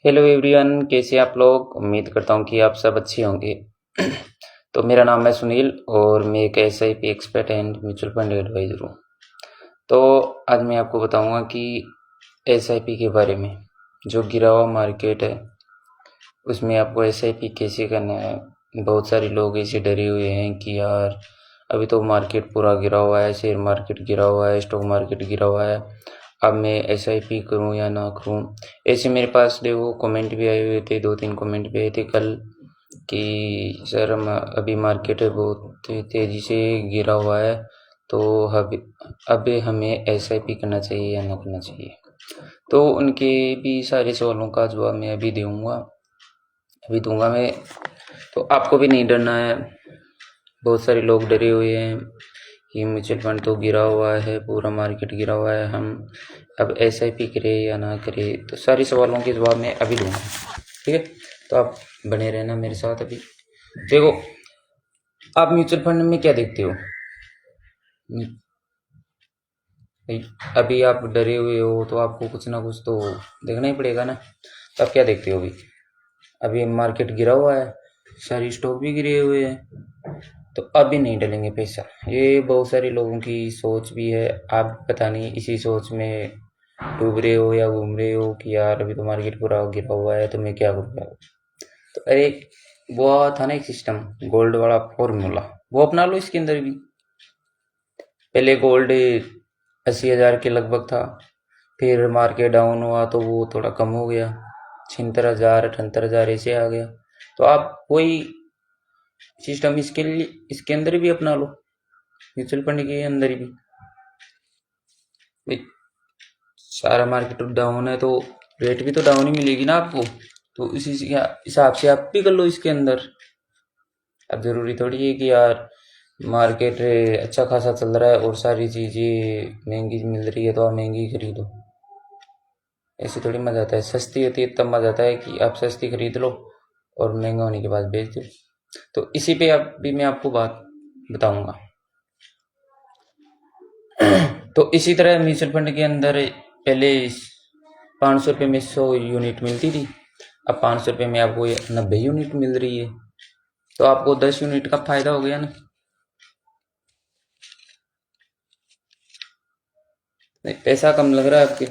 Hello everyone, कैसे आप लोग। उम्मीद करता हूँ कि आप सब अच्छे होंगे। तो मेरा नाम है सुनील और मैं एक SIP expert and mutual fund advisor हूँ। तो आज मैं आपको बताऊँगा कि एसआईपी के बारे में। जो गिरा हुआ मार्केट है उसमें आपको एसआईपी कैसे करना है। बहुत सारे लोग ऐसे डरे हुए हैं कि यार अभी तो मार्केट पूरा गिरा हुआ है, शेयर मार्केट गिरा हुआ है, स्टॉक मार्केट गिरा हुआ है, अब मैं एसआईपी करूं या ना करूं। ऐसे मेरे पास देखो कमेंट भी आए हुए थे, 2-3 कमेंट भी आए थे कल कि सर हम अभी मार्केट बहुत तेज़ी से गिरा हुआ है, तो अब हमें एसआईपी करना चाहिए या ना करना चाहिए। तो उनके भी सारे सवालों का जवाब मैं अभी दूंगा मैं। तो आपको भी नहीं डरना है। बहुत सारे लोग डरे हुए हैं कि म्यूचुअल फंड तो गिरा हुआ है, पूरा मार्केट गिरा हुआ है, हम अब एसआईपी करें या ना करें। तो सारे सवालों के जवाब मैं अभी दूंगा, ठीक है। तो आप बने रहना मेरे साथ। अभी देखो, आप म्यूचुअल फंड में क्या देखते हो। अभी आप डरे हुए हो तो आपको कुछ ना कुछ तो देखना ही पड़ेगा ना। तो आप क्या देखते हो। अभी मार्केट गिरा हुआ है, सारी स्टॉक भी गिरे हुए हैं, तो अभी नहीं डालेंगे पैसा। ये बहुत सारे लोगों की सोच भी है। आप पता नहीं इसी सोच में डूब रहे हो या घूम रहे हो कि यार अभी तो मार्केट पूरा गिरा हुआ है तो मैं क्या करूँगा। तो अरे वो था ना एक सिस्टम, गोल्ड वाला फॉर्मूला, वो अपना लो इसके अंदर भी। पहले गोल्ड 80,000 के लगभग था, फिर मार्केट डाउन हुआ तो वो थोड़ा कम हो गया, 76,000 78,000 ऐसे आ गया। तो आप कोई सिस्टम इसके अंदर भी अपना लो, म्यूचुअल फंड के अंदर भी। सारा मार्केट डाउन है तो रेट भी तो डाउन ही मिलेगी ना आपको। तो इसी हिसाब से आप भी कर लो इसके अंदर। अब ज़रूरी थोड़ी है कि यार मार्केट अच्छा खासा चल रहा है और सारी चीज़ें महंगी मिल रही है तो आप महंगी खरीदो। ऐसे थोड़ी मज़ा आता है। सस्ती होती है तब मज़ा आता है कि आप सस्ती खरीद लो और महंगा होने के बाद बेच दो। तो इसी पे भी मैं आपको बात बताऊंगा। तो इसी तरह म्यूचुअल फंड के अंदर पहले 500 रुपये में 100 यूनिट मिलती थी, अब 500 रुपये में आपको 90 यूनिट मिल रही है। तो आपको 10 यूनिट का फायदा हो गया ना। नहीं, पैसा कम लग रहा है आपके।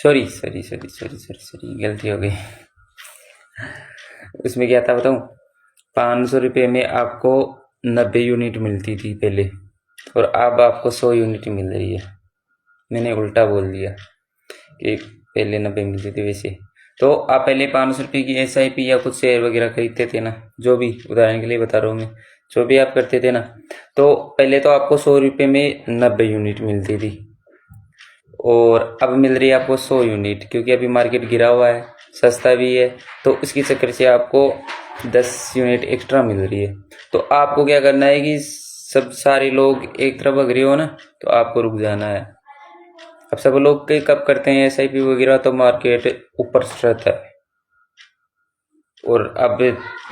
Sorry sorry sorry sorry sorry sorry, गलती हो गई। उसमें क्या था बताऊं। 500 रुपये में आपको 90 यूनिट मिलती थी पहले, और अब आपको 100 यूनिट मिल रही है। मैंने उल्टा बोल दिया कि पहले 90 मिलती थी वैसे। तो आप पहले 500 रुपये की एसआईपी या कुछ शेयर वगैरह खरीदते थे ना, जो भी, उदाहरण के लिए बता रहा हूँ मैं, जो भी आप करते थे ना, तो पहले तो आपको 100 रुपये में 90 यूनिट मिलती थी, और अब मिल रही है आपको 100 यूनिट, क्योंकि अभी मार्केट गिरा हुआ है, सस्ता भी है, तो इसकी चक्कर से आपको 10 यूनिट एक्स्ट्रा मिल रही है। तो आपको क्या करना है कि सब सारे लोग एक तरफ भाग रहे हो ना, तो आपको रुक जाना है। अब सब लोग कब करते हैं एसआईपी वगैरह, तो मार्केट ऊपर रहता है और अब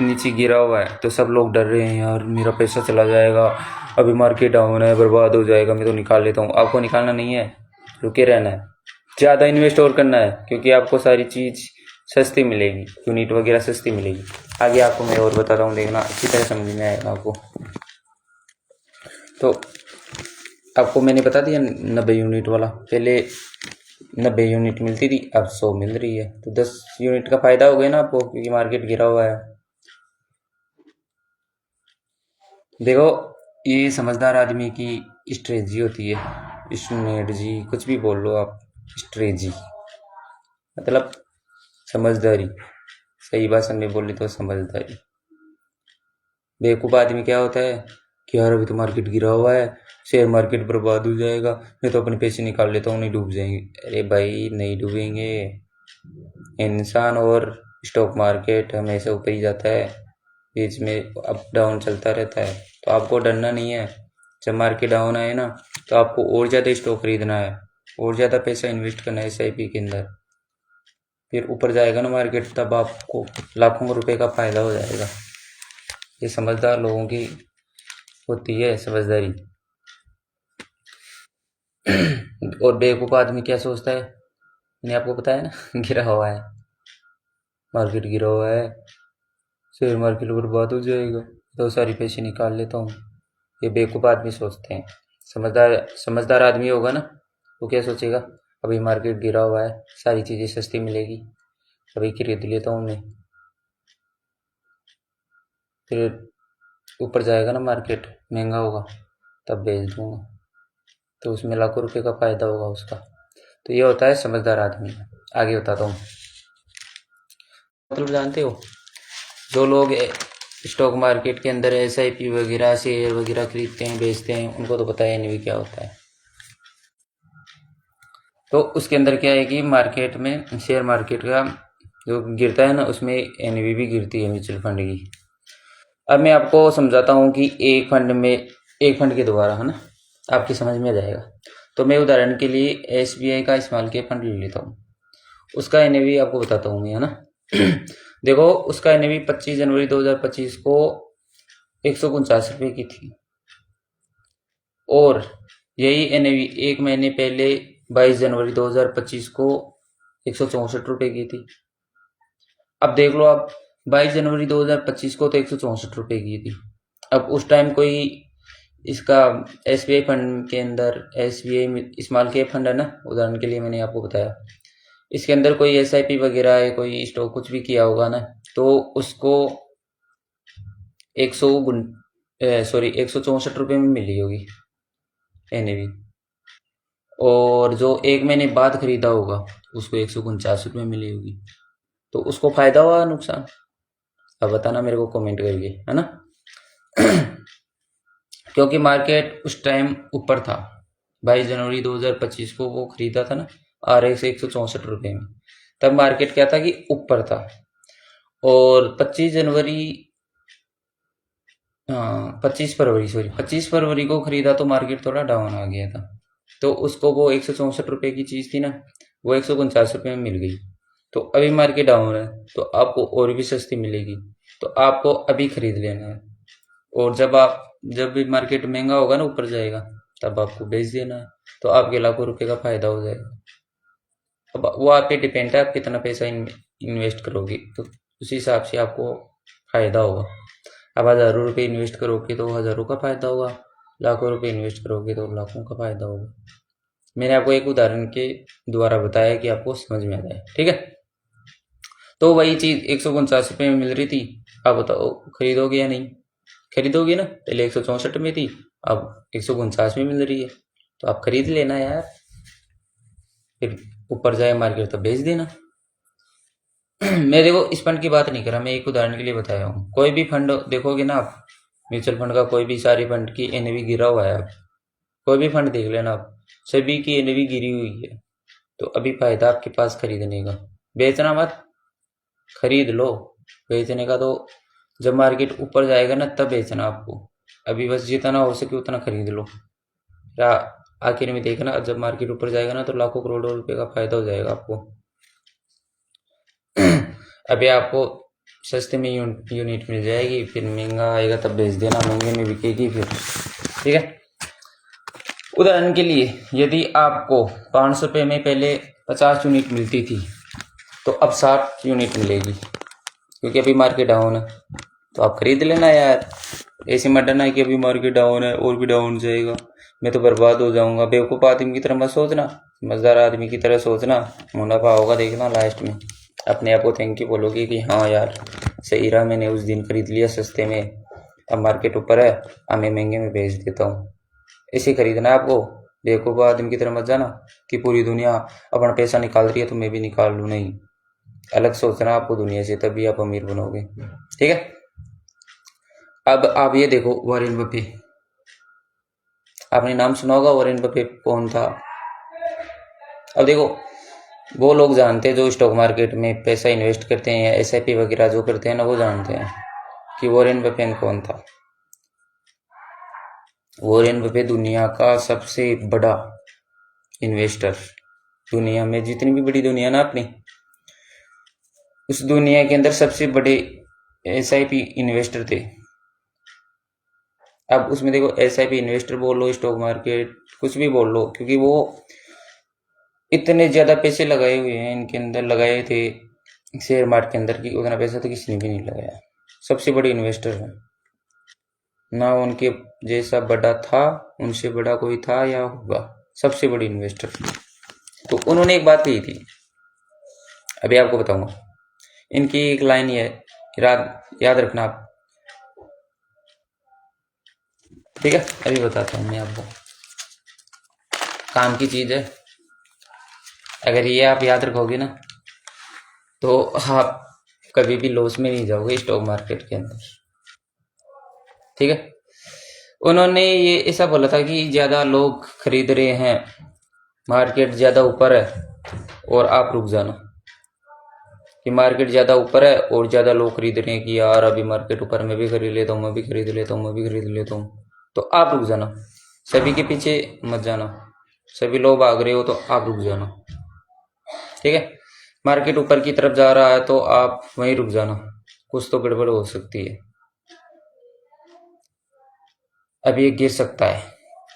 नीचे गिरा हुआ है तो सब लोग डर रहे हैं, यार मेरा पैसा चला जाएगा, अभी मार्केट डाउन है, बर्बाद हो जाएगा, मैं तो निकाल लेता हूँ। आपको निकालना नहीं है, रुके रहना है, ज़्यादा इन्वेस्ट और करना है, क्योंकि आपको सारी चीज़ सस्ती मिलेगी, यूनिट वगैरह सस्ती मिलेगी। आगे आपको मैं और बताता हूँ, देखना अच्छी तरह समझ में आएगा आपको। तो आपको मैंने बता दिया 90 यूनिट वाला, पहले 90 यूनिट मिलती थी, अब 100 मिल रही है, तो 10 यूनिट का फायदा हो गया ना आपको, क्योंकि मार्केट गिरा हुआ है। देखो, ये समझदार आदमी की स्ट्रेटजी होती है, स्ट्रेटजी कुछ भी बोल लो आप, स्ट्रेटजी मतलब समझदारी। सही भाषा में बोली तो समझदारी। बेवकूफ़ आदमी क्या होता है कि यार अभी तो मार्केट गिरा हुआ है, शेयर मार्केट बर्बाद हो जाएगा, मैं तो अपने पैसे निकाल लेता हूँ, नहीं डूब जाएंगे। अरे भाई नहीं डूबेंगे। इंसान और स्टॉक मार्केट हमेशा ऊपर ही जाता है, बीच में अप डाउन चलता रहता है। तो आपको डरना नहीं है। जब मार्केट डाउन आए ना, तो आपको और ज़्यादा स्टॉक खरीदना है, और ज़्यादा पैसा इन्वेस्ट करना है एसआईपी के अंदर। फिर ऊपर जाएगा ना मार्केट, तब आपको लाखों रुपए का फायदा हो जाएगा। ये समझदार लोगों की होती है समझदारी। और बेवकूफ़ आदमी क्या सोचता है, मैंने आपको बताया ना गिरा हुआ है, मार्केट गिरा हुआ है, शेयर मार्केट बर्बाद हो जाएगा तो सारी पैसे निकाल लेता हूँ। ये बेवकूफ़ आदमी सोचते हैं। समझदार समझदार आदमी होगा ना, वो क्या सोचेगा, अभी मार्केट गिरा हुआ है, सारी चीज़ें सस्ती मिलेगी, अभी खरीद लेता हूँ मैं, फिर ऊपर जाएगा ना मार्केट, महंगा होगा, तब बेच दूंगा, तो उसमें लाखों रुपए का फ़ायदा होगा उसका। तो ये होता है समझदार आदमी। आगे बताता हूँ, मतलब जानते हो, जो लोग स्टॉक मार्केट के अंदर SIP वगैरह शेयर वगैरह खरीदते हैं बेचते हैं, उनको तो पता है NAV क्या होता है। तो उसके अंदर क्या है कि मार्केट में शेयर मार्केट का जो गिरता है ना, उसमें NAV भी गिरती है म्यूचुअल फंड की। अब मैं आपको समझाता हूँ कि एक फंड के द्वारा, है ना, आपकी समझ में आ जाएगा। तो मैं उदाहरण के लिए SBI का स्मॉल कैप फंड ले लेता हूँ, उसका NAV आपको बताता हूँ मैं, है ना। देखो, उसका NAV 25 जनवरी 2025 को 149 रुपये की थी, और यही NAV एक महीने पहले 22 जनवरी 2025 को 164 रुपये की थी। अब देख लो आप, 22 जनवरी 2025 को तो 164 रुपये की थी। अब उस टाइम कोई इसका SBI फंड के अंदर, SBI स्मॉल कैप फंड है ना, उदाहरण के लिए मैंने आपको बताया, इसके अंदर कोई SIP वगैरह है, कोई स्टॉक कुछ भी किया होगा ना, तो उसको 164 रुपये में मिली होगी NAV, और जो एक महीने बाद खरीदा होगा उसको 149 रुपये मिली होगी। तो उसको फायदा हुआ नुकसान? अब बताना मेरे को कमेंट करके, है ना। क्योंकि मार्केट उस टाइम ऊपर था, 22 जनवरी 2025 को वो खरीदा था ना RX 164 रुपये में, तब मार्केट क्या था कि ऊपर था। और 25 फरवरी को खरीदा तो मार्केट थोड़ा डाउन आ गया था, तो उसको वो 164 रुपये की चीज़ थी ना, वो 149 रुपये में मिल गई। तो अभी मार्केट डाउन है, तो आपको और भी सस्ती मिलेगी, तो आपको अभी खरीद लेना है। और जब भी मार्केट महंगा होगा ना, ऊपर जाएगा, तब आपको बेच देना है, तो आपके लाखों रुपए का फायदा हो जाएगा। अब वो आप पे डिपेंड है, आप कितना पैसा इन्वेस्ट करोगे, तो उसी हिसाब से आपको फायदा होगा। अब हज़ारों रुपये इन्वेस्ट करोगे तो हज़ारों का फायदा होगा, लाखों रुपए इन्वेस्ट करोगे तो लाखों का फायदा होगा। मैंने आपको एक उदाहरण के द्वारा बताया कि आपको समझ में आ जाए, ठीक है। तो वही चीज़ 149 रुपये में मिल रही थी, आप बताओ खरीदोगे या नहीं? खरीदोगे ना, पहले 164 में थी, अब 149 में मिल रही है, तो आप खरीद लेना यार, फिर ऊपर जाए मार्केट तो बेच देना। मैं देखो इस फंड की बात नहीं कर रहा, मैं एक उदाहरण के लिए बताया हूँ। कोई भी फंड देखोगे ना आप, म्यूचुअल फंड का कोई भी, सारी फंड की NAV गिरा हुआ है, आप कोई भी फंड देख लेना आप, सभी की NAV गिरी हुई है। तो अभी फायदा आपके पास खरीदने का, बेचना मत, खरीद लो। बेचने का तो जब मार्केट ऊपर जाएगा ना, तब बेचना आपको, अभी बस जितना हो सके उतना खरीद लो। या आखिर में देखना, जब मार्केट ऊपर जाएगा ना, तो लाखों करोड़ों रुपए का फायदा हो जाएगा आपको। अभी आपको सस्ते में यूनिट मिल जाएगी, फिर महंगा आएगा तब बेच देना, महंगे में बिकेगी फिर, ठीक है। उदाहरण के लिए, यदि आपको 500 रुपये में पहले 50 यूनिट मिलती थी, तो अब 60 यूनिट मिलेगी, क्योंकि अभी मार्केट डाउन है। तो आप खरीद लेना यार, ऐसे मत डरना कि अभी मार्केट डाउन है और भी डाउन जाएगा, मैं तो बर्बाद हो जाऊंगा। बेवकूफ़ आदमी की तरह मत सोचना, समझदार आदमी की तरह सोचना, मुनाफा होगा देखना लास्ट में, अपने आप को थैंक यू बोलोगे कि हाँ यार सही रहा, मैंने उस दिन खरीद लिया सस्ते में, अब मार्केट ऊपर है, अब मैं महंगे में बेच देता हूँ। ऐसे खरीदना है आपको, बेवकूफ़ आदमी की तरह मत जाना कि पूरी दुनिया अपना पैसा निकाल रही है तो मैं भी निकाल लूँ, नहीं, अलग सोचना आपको दुनिया से, तभी आप अमीर बनोगे, ठीक है। अब आप ये देखो, वॉरेन बफे, आपने नाम सुना होगा, वॉरेन बफे कौन था? अब देखो, वो लोग जानते हैं जो स्टॉक मार्केट में पैसा इन्वेस्ट करते हैं या SIP वगैरह जो करते हैं ना, वो जानते हैं कि वॉरेन बफे कौन था। वॉरेन बफे दुनिया का सबसे बड़ा इन्वेस्टर, दुनिया में जितनी भी बड़ी दुनिया ना अपनी, उस दुनिया के अंदर सबसे बड़े SIP इन्वेस्टर थे। अब उसमें देखो, SIP इन्वेस्टर बोल लो, स्टॉक मार्केट कुछ भी बोल लो, क्योंकि वो इतने ज़्यादा पैसे लगाए हुए हैं इनके अंदर, लगाए थे शेयर मार्केट के अंदर की उतना पैसा तो किसी ने भी नहीं लगाया। सबसे बड़े इन्वेस्टर हैं, ना उनके जैसा बड़ा था, उनसे बड़ा कोई था या होगा, सबसे बड़ी इन्वेस्टर। तो उन्होंने एक बात कही थी, अभी आपको बताऊंगा। इनकी एक लाइन ये है, याद रखना आप, ठीक है? अभी बताता हूँ मैं आपको, काम की चीज़ है। अगर ये आप याद रखोगे ना तो आप कभी भी लॉस में नहीं जाओगे स्टॉक मार्केट के अंदर, ठीक है? उन्होंने ये ऐसा बोला था कि ज़्यादा लोग खरीद रहे हैं, मार्केट ज़्यादा ऊपर है और आप रुक जाना, कि मार्केट ज़्यादा ऊपर है और ज़्यादा लोग खरीद रहे हैं कि यार अभी मार्केट ऊपर, मैं भी खरीद लेता हूँ, मैं भी खरीद लेता हूँ, मैं भी खरीद लेता हूँ, तो आप रुक जाना, सभी के पीछे मत जाना। सभी लोग भाग रहे हो तो आप रुक जाना, ठीक है? मार्केट ऊपर की तरफ जा रहा है तो आप वहीं रुक जाना, कुछ तो गड़बड़ हो सकती है। अब ये गिर सकता है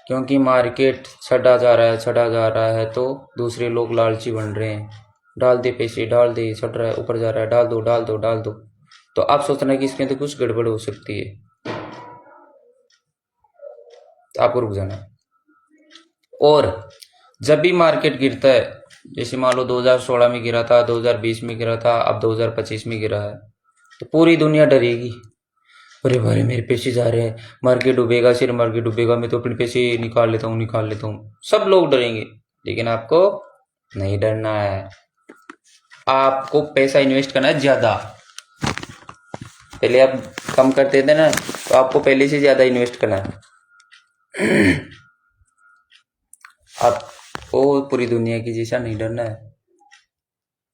क्योंकि मार्केट चढ़ा जा रहा है, चढ़ा जा रहा है, तो दूसरे लोग लालची बन रहे हैं, डाल दे पैसे, डाल दे, चढ़ रहा है, ऊपर जा रहा है, डाल दो, डाल दो, डाल दो। तो आप सोचना है कि इसके अंदर कुछ गड़बड़ हो सकती है, तो आपको रुक जाना है। और जब भी मार्केट गिरता है, जैसे मान लो 2016 में गिरा था, 2020 में गिरा था, अब 2025 में गिरा है, तो पूरी दुनिया डरेगी, अरे भाई मेरे पैसे जा रहे हैं, मार्केट डूबेगा, शेयर मार्केट डूबेगा, मैं तो अपने पैसे निकाल लेता हूँ, निकाल लेता हूँ। सब लोग डरेंगे, लेकिन आपको नहीं डरना है। आपको पैसा इन्वेस्ट करना है ज्यादा। पहले आप कम करते थे ना, तो आपको पहले से ज्यादा इन्वेस्ट करना है। आपको पूरी दुनिया की जैसा नहीं डरना है,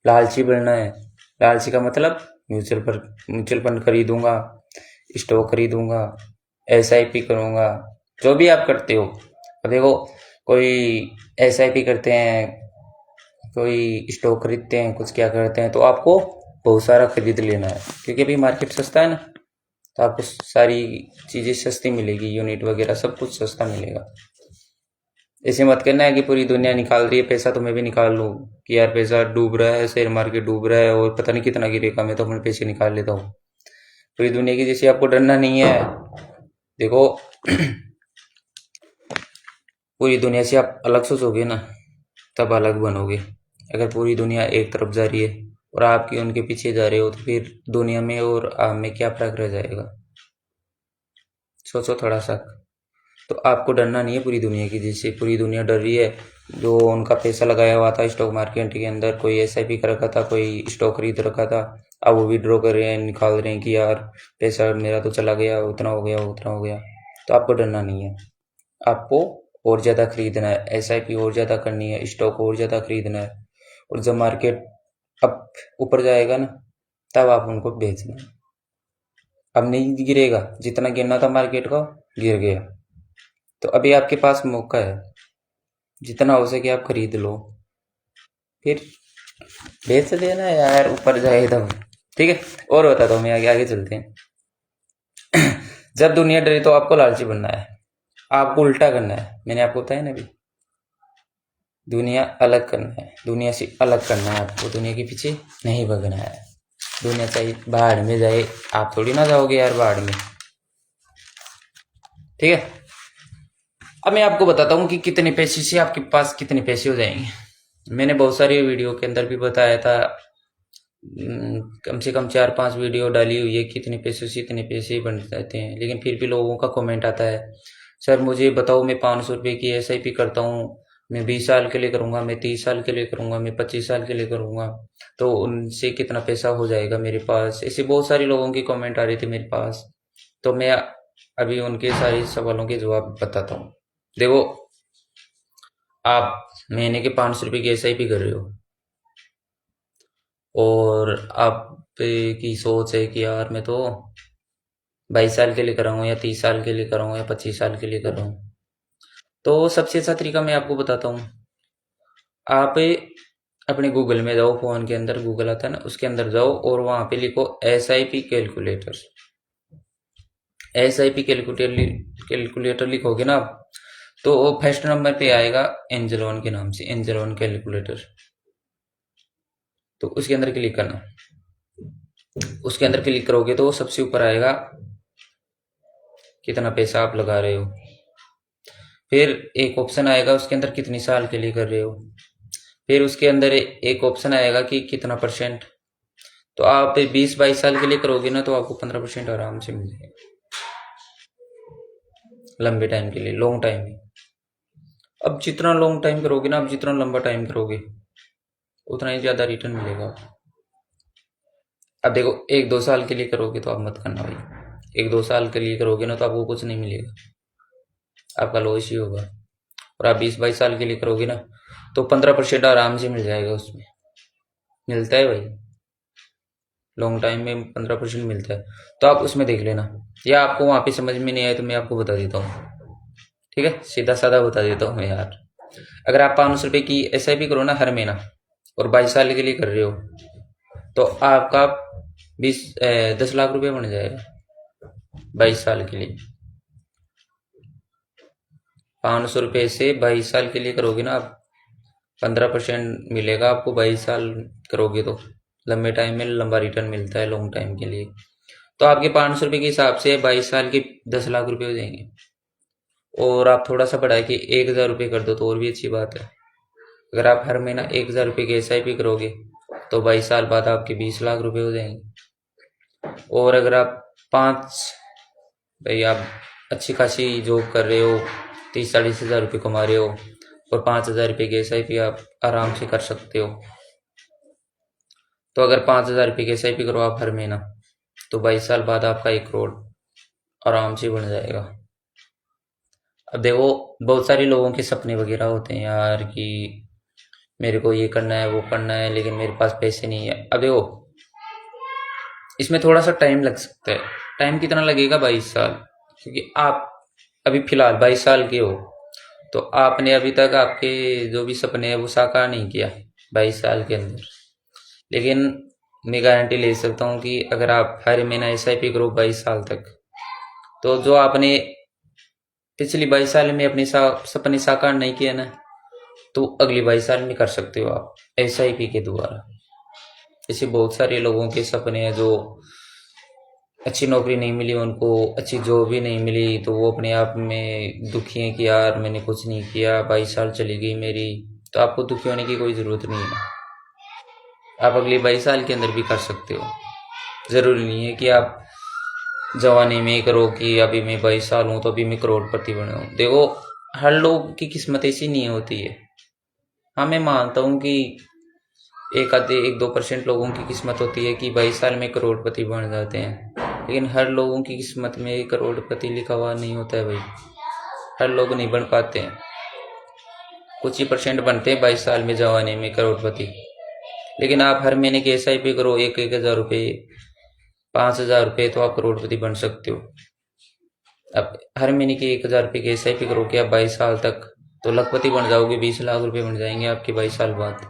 लालची बनना है। लालची का मतलब म्यूचुअल फंड खरीदूंगा, स्टॉक खरीदूंगा, SIP करूंगा, जो भी आप करते हो। अब देखो, कोई SIP करते हैं, कोई स्टॉक खरीदते हैं, कुछ क्या करते हैं, तो आपको बहुत सारा खरीद लेना है, क्योंकि अभी मार्केट सस्ता है ना, तो आपको सारी चीज़ें सस्ती मिलेगी, यूनिट वगैरह सब कुछ सस्ता मिलेगा। ऐसे मत करना है कि पूरी दुनिया निकाल रही है पैसा तो मैं भी निकाल लूँ, कि यार पैसा डूब रहा है, शेयर मार्केट डूब रहा है और पता नहीं कितना गिरेगा, मैं तो अपने पैसे निकाल लेता हूँ। पूरी दुनिया की जैसे आपको डरना नहीं है। देखो, पूरी दुनिया से आप अलग सोचोगे ना, तब अलग बनोगे। अगर पूरी दुनिया एक तरफ जा रही है और आपकी उनके पीछे जा रहे हो, तो फिर दुनिया में और आप में क्या फर्क रह जाएगा? सोचो थोड़ा सा। तो आपको डरना नहीं है पूरी दुनिया की, जैसे पूरी दुनिया डर रही है। जो उनका पैसा लगाया हुआ था स्टॉक मार्केट के अंदर, कोई SIP कर रखा था, कोई स्टॉक खरीद रखा था, अब वो विड्रॉ कर रहे हैं, निकाल रहे हैं कि यार पैसा मेरा तो चला गया, उतना हो गया, उतना हो गया। तो आपको डरना नहीं है, आपको और ज़्यादा खरीदना है, SIP और ज़्यादा करनी है, स्टॉक और ज़्यादा खरीदना है। और जब मार्केट अब ऊपर जाएगा ना, तब आप उनको बेचना है। अब नहीं गिरेगा, जितना गिरना था मार्केट का गिर गया, तो अभी आपके पास मौका है, जितना हो सके आप खरीद लो, फिर बेच देना यार, ऊपर जाए तब, ठीक है? और बताता हूँ मैं, आगे आगे चलते हैं। जब दुनिया डरे तो आपको लालची बनना है, आपको उल्टा करना है। मैंने आपको बताया ना अभी, दुनिया अलग करना है, दुनिया से अलग करना है आपको, दुनिया के पीछे नहीं भगना है। दुनिया चाहे बाहर में जाए, आप थोड़ी ना जाओगे यार बाहर में, ठीक है? अब मैं आपको बताता हूँ कि कितने पैसे से आपके पास कितने पैसे हो जाएंगे। मैंने बहुत सारी वीडियो के अंदर भी बताया था, कम से कम 4-5 वीडियो डाली हुई है, कितने पैसे से इतने पैसे बन जाते हैं। लेकिन फिर भी लोगों का कमेंट आता है, सर मुझे बताओ, मैं 500 रुपये की SIP करता हूँ, मैं 20 साल के लिए करूँगा, मैं 30 साल के लिए करूँगा, मैं 25 साल के लिए करूँगा, तो उनसे कितना पैसा हो जाएगा मेरे पास? ऐसे बहुत सारे लोगों की कमेंट आ रही थी मेरे पास, तो मैं अभी उनके सारे सवालों के जवाब बताता हूँ। देखो, आप महीने के 500 रुपये की SIP कर रहे हो और आप की सोच है कि यार मैं तो 22 साल के लिए कर रहा हूँ, या 30 साल के लिए कर रहा हूँ, या 25 साल के लिए कर रहा हूँ, तो सबसे अच्छा तरीका मैं आपको बताता हूँ। आप अपने गूगल में जाओ, फ़ोन के अंदर गूगल आता है ना, उसके अंदर जाओ और वहाँ पे लिखो SIP कैलकुलेटर। SIP कैलकुलेटर लिखोगे ना आप, तो फर्स्ट नंबर पे आएगा एंजलॉन के नाम से, एंजलॉन कैलकुलेटर। तो उसके अंदर क्लिक करना। उसके अंदर क्लिक करोगे तो सबसे ऊपर आएगा कितना पैसा आप लगा रहे हो। फिर एक ऑप्शन आएगा उसके अंदर कितनी साल के लिए कर रहे हो। फिर उसके अंदर एक ऑप्शन आएगा कि कितना परसेंट। तो आप 20-22 साल के लिए करोगे ना तो आपको 15% आराम से मिल जाएगा, लंबे टाइम के लिए, लॉन्ग टाइम में। अब जितना लॉन्ग टाइम करोगे ना, आप जितना लंबा टाइम करोगे उतना ही ज्यादा रिटर्न मिलेगा। अब देखो 1-2 साल के लिए करोगे तो आप मत करना भाई। 1-2 साल के लिए करोगे ना तो आपको कुछ नहीं मिलेगा, आपका लॉस ही होगा। और आप 20-22 साल के लिए करोगे ना तो 15% आराम से मिल जाएगा। उसमें मिलता है भाई, लॉन्ग टाइम में 15% मिलता है। तो आप उसमें देख लेना, या आपको वहां पे समझ में नहीं आया तो मैं आपको बता देता हूँ। ठीक है, सीधा साधा बता देता हूँ मैं यार। अगर आप 500 रुपये की SIP करो ना हर महीना और 22 साल के लिए कर रहे हो तो आपका 10 लाख रुपये बन जाएगा 22 साल के लिए। 500 रुपये से 22 साल के लिए करोगे ना आप, 15% मिलेगा आपको 22 साल करोगे तो। लंबे टाइम में लंबा रिटर्न मिलता है लॉन्ग टाइम के लिए। तो आपके 500 रुपये के हिसाब से 22 साल के 10 लाख रुपये हो जाएंगे। और आप थोड़ा सा बढ़ा के 1,000 रुपये कर दो तो और भी अच्छी बात है। अगर आप हर महीना 1,000 रुपये की SIP करोगे तो 22 साल बाद आपके 20 लाख रुपये हो जाएंगे। और अगर आप भाई आप अच्छी खासी जॉब कर रहे हो, 30-40 हज़ार रुपये कमा रहे हो और 5,000 रुपये की SIP आप आराम से कर सकते हो। तो अगर 5,000 रुपये की SIP करो आप हर महीना तो 22 साल बाद आपका 1 करोड़ आराम से बन जाएगा। अब देखो बहुत सारे लोगों के सपने वगैरह होते हैं यार कि मेरे को ये करना है वो करना है, लेकिन मेरे पास पैसे नहीं है। अब देखो इसमें थोड़ा सा टाइम लग सकता है। टाइम कितना लगेगा? 22 साल। क्योंकि आप अभी फिलहाल 22 साल के हो तो आपने अभी तक आपके जो भी सपने हैं वो साकार नहीं किया 22 साल के अंदर। लेकिन मैं गारंटी ले सकता हूँ कि अगर आप हर महीना SIP करो 22 साल तक तो जो आपने पिछली 22 साल में अपने सपने साकार नहीं किया ना तो अगली 22 साल में कर सकते हो आप SIP के द्वारा। ऐसे बहुत सारे लोगों के सपने हैं जो अच्छी नौकरी नहीं मिली उनको, अच्छी जॉब भी नहीं मिली तो वो अपने आप में दुखी हैं कि यार मैंने कुछ नहीं किया, 22 साल चली गई मेरी। तो आपको दुखी होने की कोई ज़रूरत नहीं है, आप अगले 22 साल के अंदर भी कर सकते हो। ज़रूरी नहीं है कि आप जवानी में करो कि अभी मैं 22 साल हूँ तो अभी मैं करोड़पति बनाऊँ। देखो हर लोग की किस्मत ऐसी नहीं होती है। हाँ मैं मानता हूँ कि 1-2% लोगों की किस्मत होती है कि 22 साल में करोड़पति बन जाते हैं, लेकिन हर लोगों की किस्मत में करोड़पति लिखा हुआ नहीं होता है भाई। हर लोग नहीं बन पाते हैं, कुछ ही % बनते हैं 22 साल में जवानी में करोड़पति। लेकिन आप हर महीने की SIP करो 1-1 हज़ार रुपये, 5,000 रुपये तो आप करोड़पति बन सकते हो। अब हर महीने की 1,000 रुपये की SIP करोगे आप 22 साल तक तो लखपति बन जाओगे, 20 लाख रुपये बन जाएंगे आपके 22 साल बाद।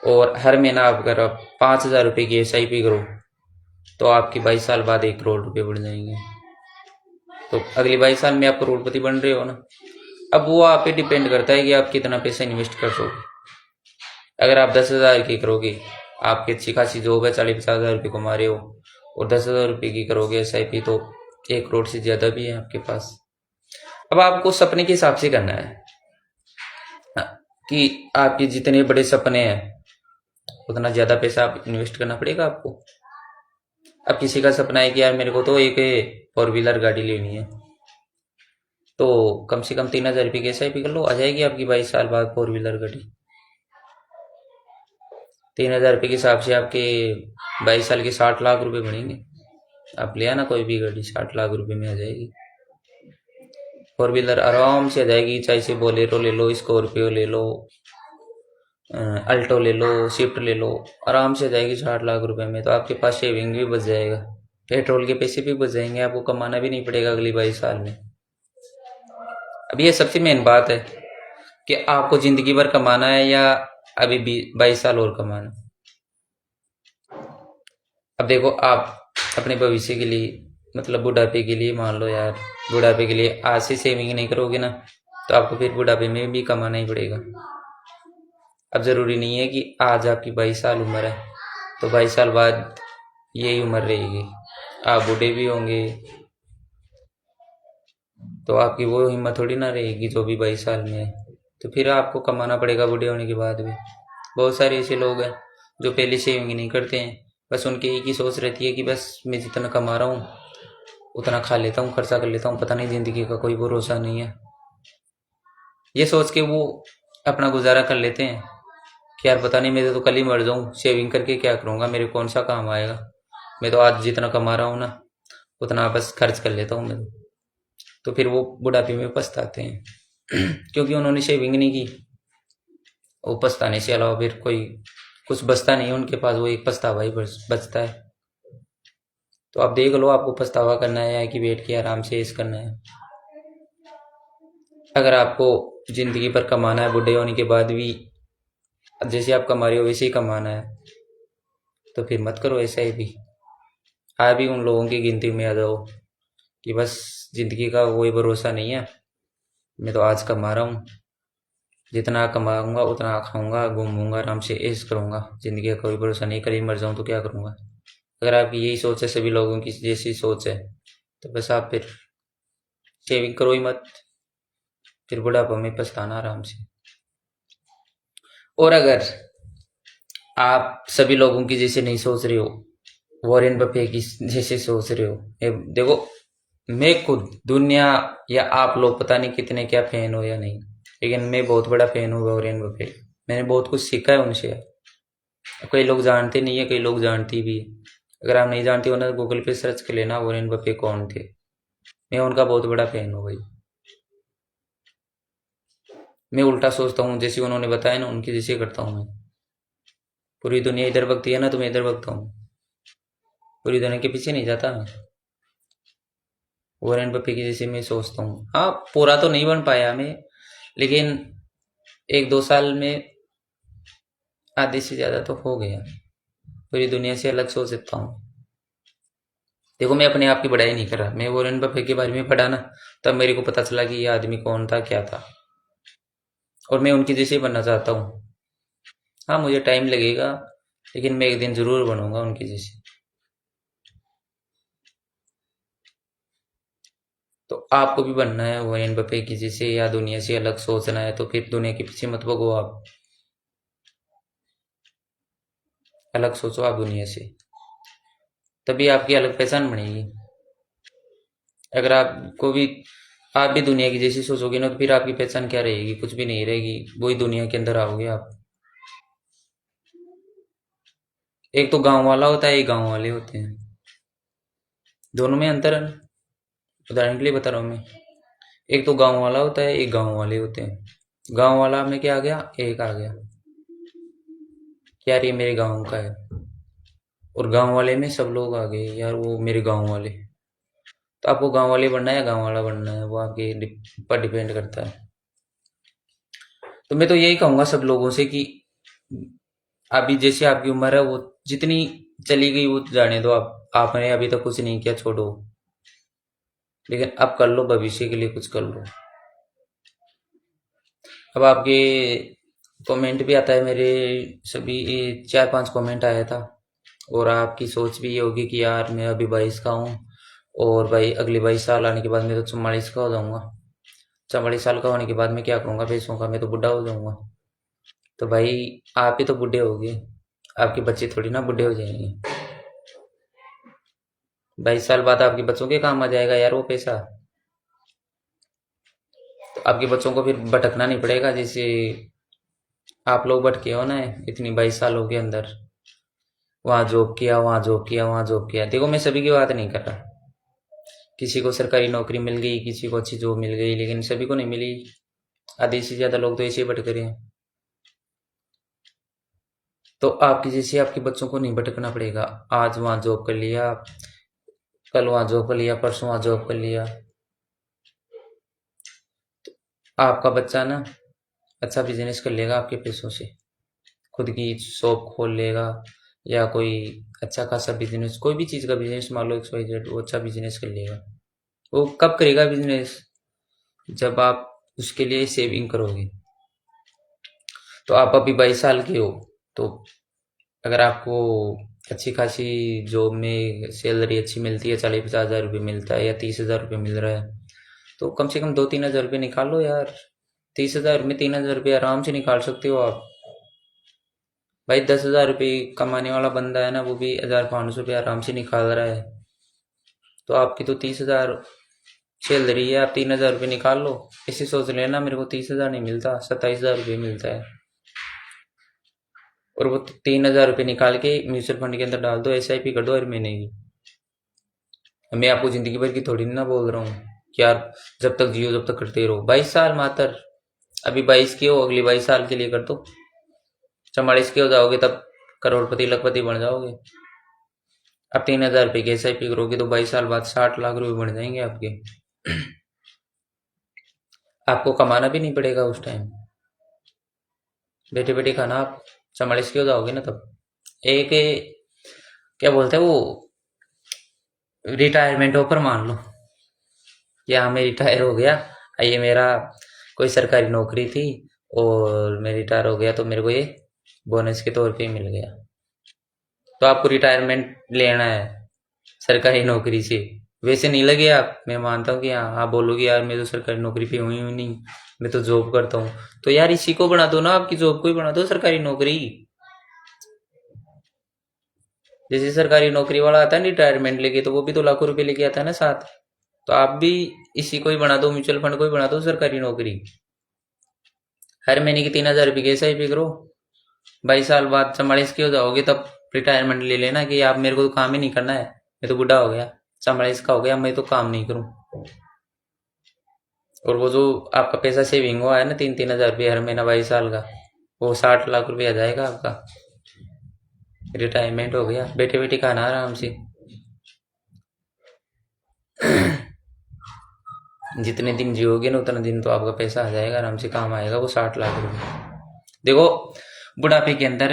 और हर महीना आप अगर आप 5,000 रुपये की SIP करो तो आपके 22 साल बाद 1 करोड़ रुपये बढ़ जाएंगे। तो अगले 22 साल में आप करोड़पति बन रहे हो ना। अब वो आप पे डिपेंड करता है कि आप कितना पैसा इन्वेस्ट कर सकोगे। अगर आप 10,000 की करोगे, आपकी अच्छी खासी जॉब है, 40-50 हज़ार रुपये कमा रहे हो और 10,000 रुपये की करोगे SIP तो 1 करोड़ से ज़्यादा भी है आपके पास। अब आपको सपने के हिसाब से करना है कि आपके जितने बड़े सपने हैं उतना ज़्यादा पैसा आप इन्वेस्ट करना पड़ेगा आपको। अब किसी का सपना है कि यार मेरे को तो एक 4 व्हीलर गाड़ी लेनी है तो कम से कम 3,000 रुपये की SIP कर लो, आ जाएगी आपकी 22 साल बाद 4 व्हीलर गाड़ी। 3,000 रुपये के हिसाब से आपके 22 साल के 60 लाख रुपए बनेंगे। आप ले आना कोई भी गाड़ी, 60 लाख रुपए में आ जाएगी। 4 व्हीलर आराम से आ जाएगी, चाहे से बोलेरो ले लो, स्कॉर्पियो ले लो, अल्टो ले लो, स्विफ्ट ले लो, आराम से आ जाएगी 60 लाख रुपए में। तो आपके पास शेविंग भी बच जाएगा, पेट्रोल के पैसे भी बच जाएंगे, आपको कमाना भी नहीं पड़ेगा अगली 22 साल में। अब ये सबसे मेन बात है कि आपको जिंदगी भर कमाना है या अभी 22 साल और कमाना। अब देखो आप अपने भविष्य के लिए मतलब बुढ़ापे के लिए मान लो यार, बुढ़ापे के लिए आज से सेविंग नहीं करोगे ना, तो आपको फिर बुढ़ापे में भी कमाना ही पड़ेगा। अब ज़रूरी नहीं है कि आज आपकी 22 साल उम्र है तो 22 साल बाद यही उम्र रहेगी। आप बूढ़े भी होंगे तो आपकी वो हिम्मत थोड़ी ना रहेगी जो भी 22 साल में है, तो फिर आपको कमाना पड़ेगा बूढ़े होने के बाद भी। बहुत सारे ऐसे लोग हैं जो पहले सेविंग नहीं करते हैं, बस उनकी एक ही सोच रहती है कि बस मैं जितना कमा रहा हूँ उतना खा लेता हूँ, खर्चा कर लेता हूँ, पता नहीं ज़िंदगी का कोई भरोसा नहीं है। ये सोच के वो अपना गुजारा कर लेते हैं कि यार पता नहीं मैं तो कल ही मर जाऊँ, सेविंग करके क्या करूँगा, मेरे कौन सा काम आएगा, मैं तो आज जितना कमा रहा हूँ ना उतना बस खर्च कर लेता हूँ मैं तो फिर वो बुढ़ापे में पछताते हैं क्योंकि उन्होंने शेविंग नहीं की। वो पछताने से अलावा फिर कोई कुछ बचता नहीं है उनके पास, वो एक पछतावा ही बचता है। तो आप देख लो आपको पछतावा करना है या कि बैठ के आराम से ऐश करना है। अगर आपको जिंदगी भर कमाना है बुढ़े होने के बाद भी, जैसे आप कमा रहे हो वैसे ही कमाना है, तो फिर मत करो ऐसा ही भी। आप भी उन लोगों की गिनती में आ जाओ कि बस जिंदगी का कोई भरोसा नहीं है, मैं तो आज कमा रहा हूँ, जितना कमाऊंगा उतना खाऊंगा, घूमूंगा, आराम से ऐश करूंगा, जिंदगी का कोई भरोसा नहीं, कल ही मर जाऊं तो क्या करूंगा। अगर आपकी यही सोच है, सभी लोगों की जैसी सोच है, तो बस आप फिर सेविंग करो ही मत, फिर बुढ़ापा में पछताना आराम से। और अगर आप सभी लोगों की जैसे नहीं सोच रहे हो, वॉरेन बफे की जैसे सोच रहे हो, देखो मैं खुद दुनिया या आप लोग पता नहीं कितने क्या फैन हो या नहीं, लेकिन मैं बहुत बड़ा फैन हूँ वॉरेन बफे। मैंने बहुत कुछ सीखा है उनसे। कई लोग जानते नहीं है, कई लोग जानती भी है। अगर आप नहीं जानते हो ना तो गूगल पे सर्च कर लेना वॉरेन बफे कौन थे। मैं उनका बहुत बड़ा फैन हूँ भाई। मैं उल्टा सोचता हूँ, जैसे उन्होंने बताया ना उनकी जैसे करता हूँ मैं। पूरी दुनिया इधर भगती है ना तो मैं इधर भगता हूँ, पूरी दुनिया के पीछे नहीं जाता मैं। वॉरेन बफे की जैसे मैं सोचता हूँ। हाँ, पूरा तो नहीं बन पाया मैं, लेकिन 1-2 साल में आधे से ज्यादा तो हो गया। पूरी दुनिया से अलग सोच सकता हूँ। देखो मैं अपने आप की बड़ाई नहीं कर रहा, मैं वॉरेन बफे के बारे में पढ़ा ना, तब मेरे को पता चला कि ये आदमी कौन था, क्या था, और मैं उनकी जैसे बनना चाहता हूँ। हाँ, मुझे टाइम लगेगा, लेकिन मैं एक दिन जरूर बनूंगा उनकी जैसे। तो आपको भी बनना है वॉरेन बफे की जैसे, या दुनिया से अलग सोचना है, तो फिर दुनिया के पीछे मत भगो आप, अलग सोचो आप दुनिया से, तभी आपकी अलग पहचान बनेगी। अगर आपको भी आप भी दुनिया की जैसी सोचोगे ना, तो फिर आपकी पहचान क्या रहेगी, कुछ भी नहीं रहेगी, वही दुनिया के अंदर आओगे आप। एक तो गांव वाला होता है, एक गांव वाले होते हैं, दोनों में अंतर है ना। उदाहरण के लिए बता रहा हूँ मैं, एक तो गांव वाला होता है, एक गांव वाले होते हैं। गांव वाला में क्या आ गया, एक आ गया कि यार ये मेरे गांव का है, और गांव वाले में सब लोग आ गए यार वो मेरे गांव वाले। तो आपको गांव वाले बनना है या गांव वाला बनना है, वो आपके पर डिपेंड करता है। तो मैं तो यही कहूंगा सब लोगों से कि अभी जैसे आपकी उम्र है वो जितनी चली गई वो जाने दो। आप आपने अभी तक कुछ नहीं किया, छोड़ो, लेकिन अब कर लो, भविष्य के लिए कुछ कर लो। अब आपके कमेंट भी आता है मेरे, सभी 4-5 कमेंट आया था, और आपकी सोच भी ये होगी कि यार मैं अभी 22 का हूँ, और भाई अगले 22 साल आने के बाद मैं तो 44 का हो जाऊंगा, 44 साल का होने के बाद मैं क्या करूंगा पैसों का, मैं तो बुढ़ा हो जाऊंगा। तो भाई आप ही तो बूढ़े होगे, आपके बच्चे थोड़ी ना बूढ़े हो जाएंगे। 22 साल बाद आपके बच्चों के काम आ जाएगा यार वो पैसा। तो आपके बच्चों को फिर भटकना नहीं पड़ेगा, जैसे आप लोग भटके हो ना इतनी 22 सालों के अंदर, वहां जॉब किया, वहां जॉब किया, वहां जॉब किया। देखो मैं सभी की बात नहीं कर रहा, किसी को सरकारी नौकरी मिल गई, किसी को अच्छी जॉब मिल गई, लेकिन सभी को नहीं मिली। आधे से ज्यादा लोग तो ऐसे ही भटक रहे हैं। तो आपकी जैसे आपके बच्चों को नहीं भटकना पड़ेगा। आज वहां जॉब कर लिया, कल वहां जॉब कर लिया, परसों वहां जॉब कर लिया। आपका बच्चा ना अच्छा बिजनेस कर लेगा आपके पैसों से, खुद की शॉप खोल लेगा, या कोई अच्छा खासा बिजनेस, कोई भी चीज़ का बिजनेस मान लो XYZ, वो अच्छा बिजनेस कर लेगा। वो कब करेगा बिजनेस? जब आप उसके लिए सेविंग करोगे। तो आप अभी 22 साल के हो, तो अगर आपको अच्छी खासी जॉब में सैलरी अच्छी मिलती है, 40-50 हज़ार रुपये मिलता है या 30 हज़ार रुपये मिल रहा है, तो कम से कम 2-3 हज़ार रुपये निकाल लो यार। 30 हज़ार में 3 हज़ार रुपये आराम से निकाल सकते हो आप। भाई 10 हज़ार रुपये कमाने वाला बंदा है ना, वो भी 1,500 रुपये आराम से निकाल रहा है। तो आपकी तो 30 हज़ार सैलरी है, आप 3 हज़ार रुपये निकाल लो। ऐसे सोच लेना मेरे को 30 हज़ार नहीं मिलता, 27 हज़ार रुपये मिलता है। और वो 3 हज़ार रुपये निकाल के म्यूचुअल फंड के अंदर डाल दो, SIP कर दो हर महीने की। मैं आपको जिंदगी भर की थोड़ी ना बोल रहा हूँ कि यार जब तक जियो जब तक करते रहो। 22 साल मात्र, अभी 22 के हो, अगली 22 साल के लिए कर दो। 44 के हो जाओगे तब करोड़पति लखपति बन जाओगे। अब 3 हज़ार रुपये की SIP करोगे तो 22 साल बाद 60 लाख रुपए बन जाएंगे आपके। आपको कमाना भी नहीं पड़ेगा उस टाइम, बैठे बैठे खाना आप। 44 के हो जाओगे ना तब एक क्या बोलते हैं वो, रिटायरमेंट ऑफर मान लो कि हाँ मैं रिटायर हो गया, ये मेरा कोई सरकारी नौकरी थी और मैं रिटायर हो गया, तो मेरे को ये बोनस के तौर पे मिल गया। तो आपको रिटायरमेंट लेना है सरकारी नौकरी से, वैसे नहीं लगे आप। मैं मानता हूँ कि हाँ आप बोलोगे यार मैं तो सरकारी नौकरी पे हुई हूँ नहीं, मैं तो जॉब करता हूँ। तो यार इसी को बना दो ना, आपकी जॉब को ही बना दो सरकारी नौकरी। जैसे सरकारी नौकरी वाला आता है रिटायरमेंट लेके, तो वो भी तो लाखों रुपए लेके आता है ना साथ। तो आप भी इसी को ही बना दो, म्यूचुअल फंड को ही बना दो सरकारी नौकरी। हर महीने की 3 हज़ार रुपये की SIP करो। 22 साल बाद 44 के हो जाओगे तब रिटायरमेंट ले लेना कि आप मेरे को तो काम ही नहीं करना है, मैं तो बूढ़ा हो गया, 44 का हो गया, मैं तो काम नहीं करूं। और वो जो आपका पैसा सेविंग हुआ है ना 3-3 हज़ार रुपये हर महीना 22 साल का, वो 60 लाख रुपये आ जाएगा आपका। रिटायरमेंट हो गया, बैठे बैठे खाना आराम से। जितने दिन जियोगे ना उतने दिन तो आपका पैसा आ जाएगा आराम से, काम आएगा वो 60 लाख रुपये। देखो बुढ़ापे के अंदर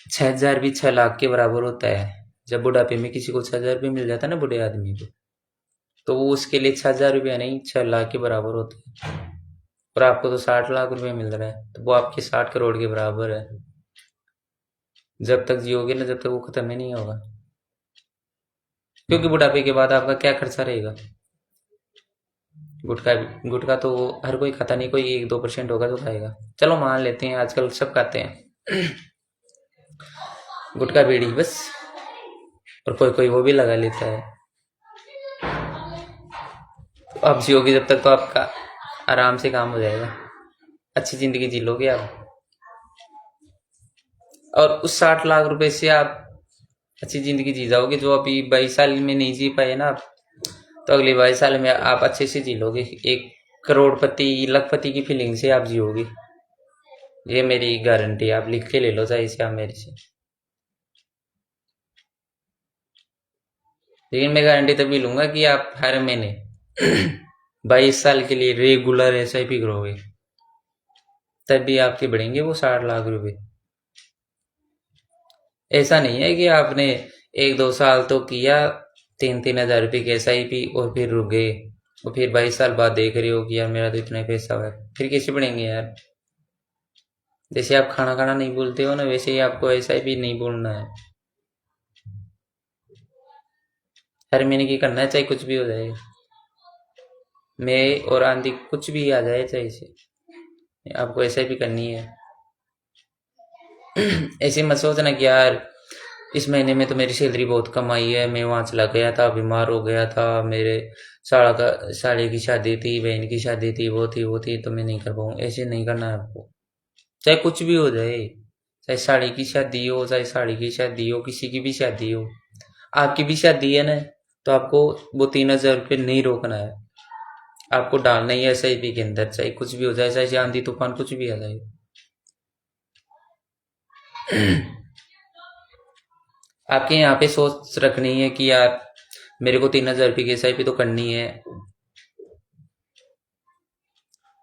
6 हज़ार भी 6 लाख के बराबर होता है। जब बुढ़ापे में किसी को 6 हज़ार रुपये मिल जाता है ना बूढ़े आदमी को, तो वो उसके लिए 6 हज़ार रुपया नहीं 6 लाख के बराबर होते हैं। और आपको तो 60 लाख रुपये मिल रहा है, तो वो आपके 60 करोड़ के बराबर है। जब तक जियोगे ना जब तक वो खत्म ही नहीं होगा, क्योंकि बुढ़ापे के बाद आपका क्या खर्चा रहेगा। गुटखा, गुटखा तो हर कोई खाता नहीं, कोई 1-2% होगा तो खाएगा। चलो मान लेते हैं आजकल सब खाते हैं गुटखा बीड़ी बस, और कोई कोई वो भी लगा लेता है। तो आप जियोगे जब तक तो आपका आराम से काम हो जाएगा, अच्छी जिंदगी जी लोगे आप। और उस 60 लाख रुपए से आप अच्छी जिंदगी जी जाओगे, जो अभी 22 साल में नहीं जी पाए ना आप, तो अगले 22 साल में आप अच्छे से जी लोगे। एक करोड़पति लखपति की फीलिंग से आप जियोगे, ये मेरी गारंटी। आप लिख के ले लो चाहे इसे आप मेरे से। लेकिन मैं गारंटी तभी लूंगा कि आप हर महीने 22 साल के लिए रेगुलर SIP करोगे, तभी आपके बढ़ेंगे वो 60 लाख रुपए। ऐसा नहीं है कि आपने 1-2 साल तो किया 3-3 हज़ार रुपये की SIP और फिर रुक गए, और फिर 22 साल बाद देख रहे हो कि यार मेरा तो इतना ही पैसा हुआ है, फिर कैसे बढ़ेंगे यार। जैसे आप खाना खाना नहीं भूलते हो ना, वैसे ही आपको SIP नहीं भूलना है। हर महीने की करना है, चाहे कुछ भी हो जाए, मैं और आंधी कुछ भी आ जाए, चाहे से आपको SIP करनी है। ऐसे मत सोचना कि यार इस महीने में तो मेरी सैलरी बहुत कम आई है, मैं वहां चला गया था, बीमार हो गया था, मेरे साले की शादी थी, बहन की शादी थी, वो थी तो मैं नहीं कर पाऊँ। ऐसे नहीं करना है आपको, चाहे कुछ भी हो जाए, चाहे साड़ी की शादी हो, चाहे साड़ी की शादी हो, किसी की भी शादी हो। आपकी भी शादी है ना, तो आपको वो 3 हज़ार रुपये नहीं रोकना है, आपको डालना ही है SIP के अंदर, चाहे कुछ भी हो जाए, चाहे आंधी तूफान कुछ भी आ जाए। आपके यहाँ पे सोच रखनी है कि यार मेरे को 3 हज़ार रुपये की SIP तो करनी है।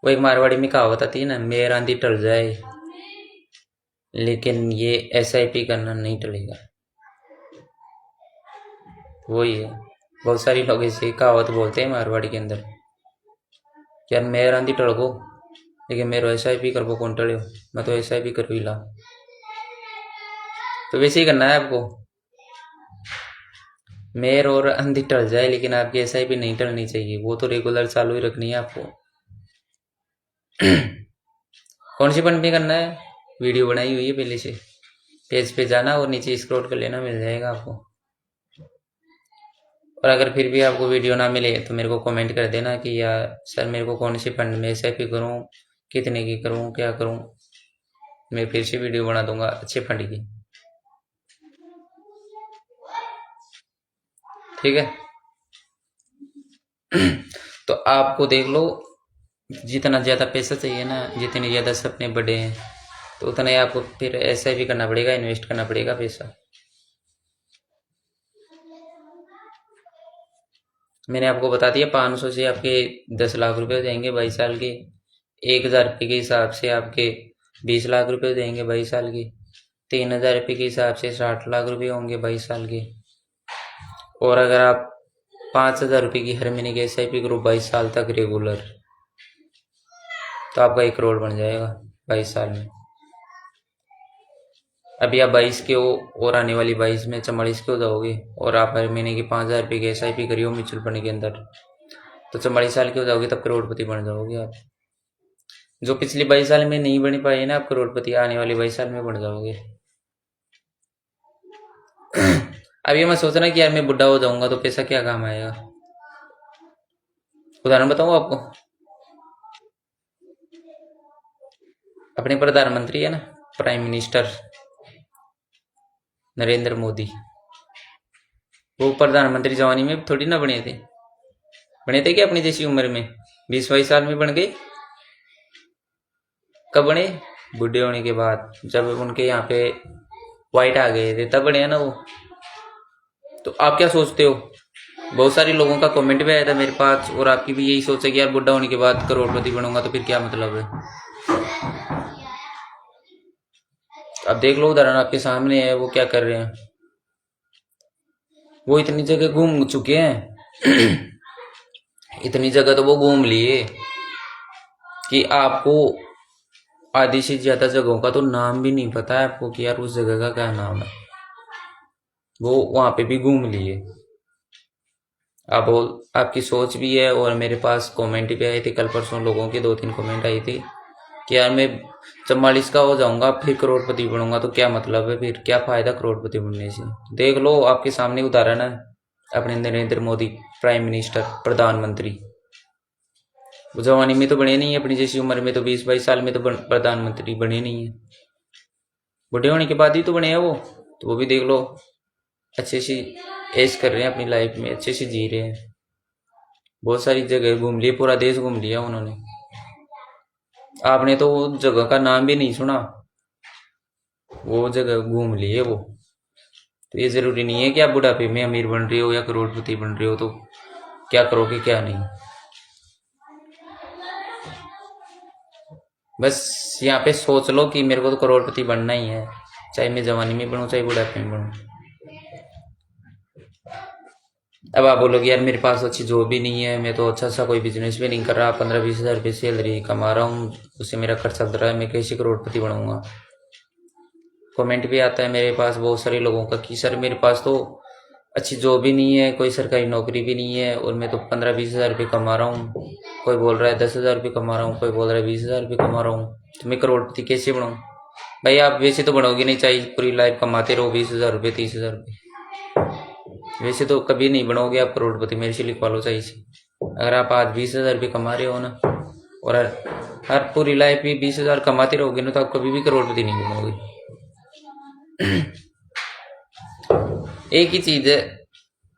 वो एक मारवाड़ी में कहावत आती है ना, मेर आंधी टल जाए लेकिन ये SIP करना नहीं टलेगा। वही है, बहुत सारी लोग ऐसे कहावत बोलते हैं मारवाड़ी के अंदर, यार मैं आंधी टड़को लेकिन मेरो ऐसा ही करबो कौन टड़्यो, मैं तो ऐसा भी कर ला। तो वैसे ही करना है आपको, मेयर और अंधी टल जाए लेकिन आपकी एस आई पी नहीं टलनी चाहिए, वो तो रेगुलर चालू ही रखनी है आपको। कौन सी फंड में करना है, वीडियो बनाई हुई है पहले से, पेज पे जाना और नीचे स्क्रॉल कर लेना, मिल जाएगा आपको। और अगर फिर भी आपको वीडियो ना मिले तो मेरे को कमेंट कर देना कि यार सर मेरे को कौन सी फंड में एस आई पी करूँ, कितने की करूँ, क्या करूँ, मैं फिर से वीडियो बना दूंगा अच्छे फंड की। ठीक है। तो आपको देख लो, जितना ज़्यादा पैसा चाहिए ना, जितने ज़्यादा सपने बड़े हैं, तो उतना ही आपको फिर ऐसा भी करना पड़ेगा, इन्वेस्ट करना पड़ेगा पैसा। मैंने आपको बता दिया 500 से आपके 10 लाख रुपए हो जाएंगे 22 साल के, 1,000 रुपये के हिसाब से आपके 20 लाख रुपए हो जाएंगे 22 साल के, 3,000 रुपये के हिसाब से 60 लाख रुपए होंगे 22 साल के। और अगर आप 5,000 रुपये की हर महीने की एस आई पी करो 22 साल तक रेगुलर, तो आपका 1 करोड़ बन जाएगा 22 साल में। अभी आप 22 के हो और आने वाली 22 में 44 के हो जाओगे, और आप हर महीने की 5,000 रुपये की एस आई पी करियो म्यूचुअल फंड के अंदर, तो 44 साल के हो जाओगे, तब करोड़पति बन जाओगे आप। जो पिछले 22 साल में नहीं बन पाए ना आप करोड़पति, आने वाले 22 साल में बन जाओगे। अब ये मैं सोच रहा कि यार मैं बुढ़ा हो जाऊंगा तो पैसा क्या काम आएगा। उदाहरण बताऊं आपको, अपने प्रधानमंत्री है ना, प्राइम मिनिस्टर नरेंद्र मोदी, वो प्रधानमंत्री जवानी में थोड़ी ना बने थे, बने थे क्या अपनी जैसी उम्र में, 20-22 साल में बन गए। कब बने, बूढ़े होने के बाद, जब उनके यहाँ पे वाइट आ गए थे तब बने ना वो। तो आप क्या सोचते हो, बहुत सारे लोगों का कमेंट भी आया था मेरे पास, और आपकी भी यही सोच है कि यार बुढ़ा होने के बाद करोड़पति बनूंगा तो फिर क्या मतलब है। अब देख लो उदाहरण आपके सामने है, वो क्या कर रहे हैं, वो इतनी जगह घूम चुके हैं इतनी जगह तो वो घूम लिए कि आपको आधी से ज्यादा जगहों का तो नाम भी नहीं पता है आपको कि यार उस जगह का क्या नाम है। वो वहां पे भी घूम लिए। अब आपकी सोच भी है, और मेरे पास कमेंट भी आए थे कल परसों, लोगों के 2-3 कमेंट आई थी कि यार मैं 44 का हो जाऊंगा फिर करोड़पति बनूंगा, तो क्या मतलब है, फिर क्या फायदा करोड़पति बनने से। देख लो आपके सामने उदाहरण है, अपने नरेंद्र मोदी प्राइम मिनिस्टर, प्रधानमंत्री, वो जवानी में तो बने नहीं है, अपनी जैसी उम्र में तो 20-22 साल में तो प्रधानमंत्री बने नहीं है, बूढ़े होने के बाद ही तो बने हैं वो। तो वो भी देख लो अच्छे से ऐश कर रहे हैं अपनी लाइफ में, अच्छे से जी रहे हैं, बहुत सारी जगह घूम लिए, पूरा देश घूम लिया उन्होंने। आपने तो वो जगह का नाम भी नहीं सुना, वो जगह घूम लिए वो। तो ये जरूरी नहीं है कि आप बुढ़ापे में अमीर बन रहे हो या करोड़पति बन रहे हो तो क्या करोगे क्या नहीं। बस यहाँ पे सोच लो कि मेरे को तो करोड़पति बनना ही है, चाहे मैं जवानी में बनूं चाहे बुढ़ापे में बनूं। अब आप बोलोगे यार मेरे पास अच्छी जॉब भी नहीं है, मैं तो अच्छा सा कोई बिजनेस भी नहीं कर रहा, 15-20 हजार रुपये सैलरी कमा रहा हूँ, उससे मेरा खर्च चल रहा है, मैं कैसे करोड़पति बनूंगा। कमेंट भी आता है मेरे पास बहुत सारे लोगों का कि सर मेरे पास तो अच्छी जॉब भी नहीं है, कोई सरकारी नौकरी भी नहीं है, और मैं तो 15-20 हजार रुपये कमा रहा हूँ, कोई बोल रहा है 10 हजार रुपये कमा रहा हूँ, कोई बोल रहा है 20 हजार रुपये कमा रहा हूँ, तो मैं करोड़पति कैसे बनूँ। भाई आप वैसे तो बनोगे नहीं, चाहे पूरी लाइफ कमाते रहो 20 हजार रुपये 30 हजार रुपये, वैसे तो कभी नहीं बनोगे आप करोड़पति, मेरे से लिखवा लो चाहिए से। अगर आप आज 20 हजार रुपये कमा रहे हो ना, और हर पूरी लाइफ भी 20 हजार कमाते रहोगे ना, तो आप कभी भी करोड़पति नहीं बनोगे। एक ही चीज है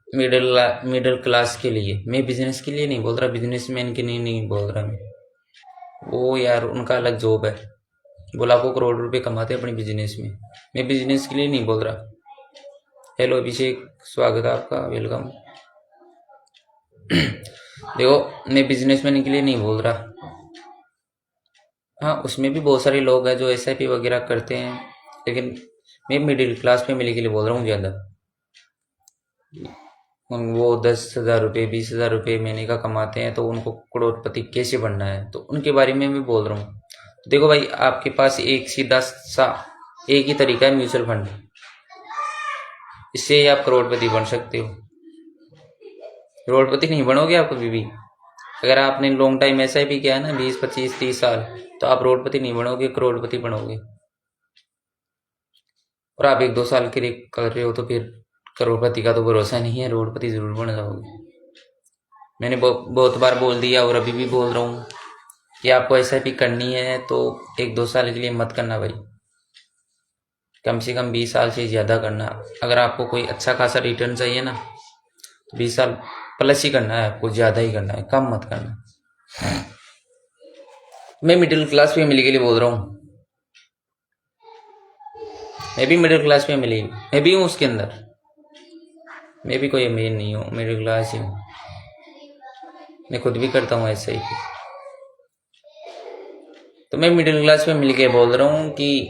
मिडिल क्लास के लिए, मैं बिजनेस के लिए नहीं बोल रहा, बिजनेसमैन के लिए नहीं बोल रहा मैं, वो यार उनका अलग जॉब है, वो लाखों करोड़ रुपए कमाते हैं अपने बिजनेस में, मैं बिजनेस के लिए नहीं बोल रहा। हेलो अभिषेक, स्वागत है आपका, वेलकम। देखो मैं बिजनेसमैन के लिए नहीं बोल रहा, हाँ उसमें भी बहुत सारे लोग हैं जो एस आई पी वगैरह करते हैं, लेकिन मैं मिडिल क्लास फैमिली के लिए बोल रहा हूँ ज़्यादा। वो 10,000 रुपये 20,000 रुपये महीने का कमाते हैं, तो उनको करोड़पति कैसे बनना है, तो उनके बारे में मैं बोल रहा हूँ। तो देखो भाई, आपके पास एक सीधा सा एक ही तरीका है, म्यूचुअल फंड। इससे आप करोड़पति बन सकते हो। करोड़पति नहीं बनोगे आप कभी भी। अगर आपने लॉन्ग टाइम SIP किया है ना, 20 25 30 साल, तो आप करोड़पति नहीं बनोगे, करोड़पति बनोगे। और आप 1 2 साल के लिए कर रहे हो तो फिर करोड़पति का तो भरोसा नहीं है, करोड़पति जरूर बन जाओगे। मैंने बहुत बार बोल दिया और अभी भी बोल रहा हूँ कि आपको SIP करनी है तो 1 2 साल के लिए मत करना भाई, कम से कम 20 साल से ज़्यादा करना। अगर आपको कोई अच्छा खासा रिटर्न चाहिए ना, तो 20 साल प्लस ही करना है आपको, ज़्यादा ही करना है, कम मत करना। मैं मिडिल क्लास फैमिली के लिए बोल रहा हूँ। मैं भी मिडिल क्लास फैमिली, मैं भी हूँ उसके अंदर। मैं भी कोई अमीर नहीं हूँ, मिडिल क्लास ही हूँ। मैं खुद भी करता हूँ SIP। तो मैं मिडिल क्लास फैमिली के बोल रहा हूँ कि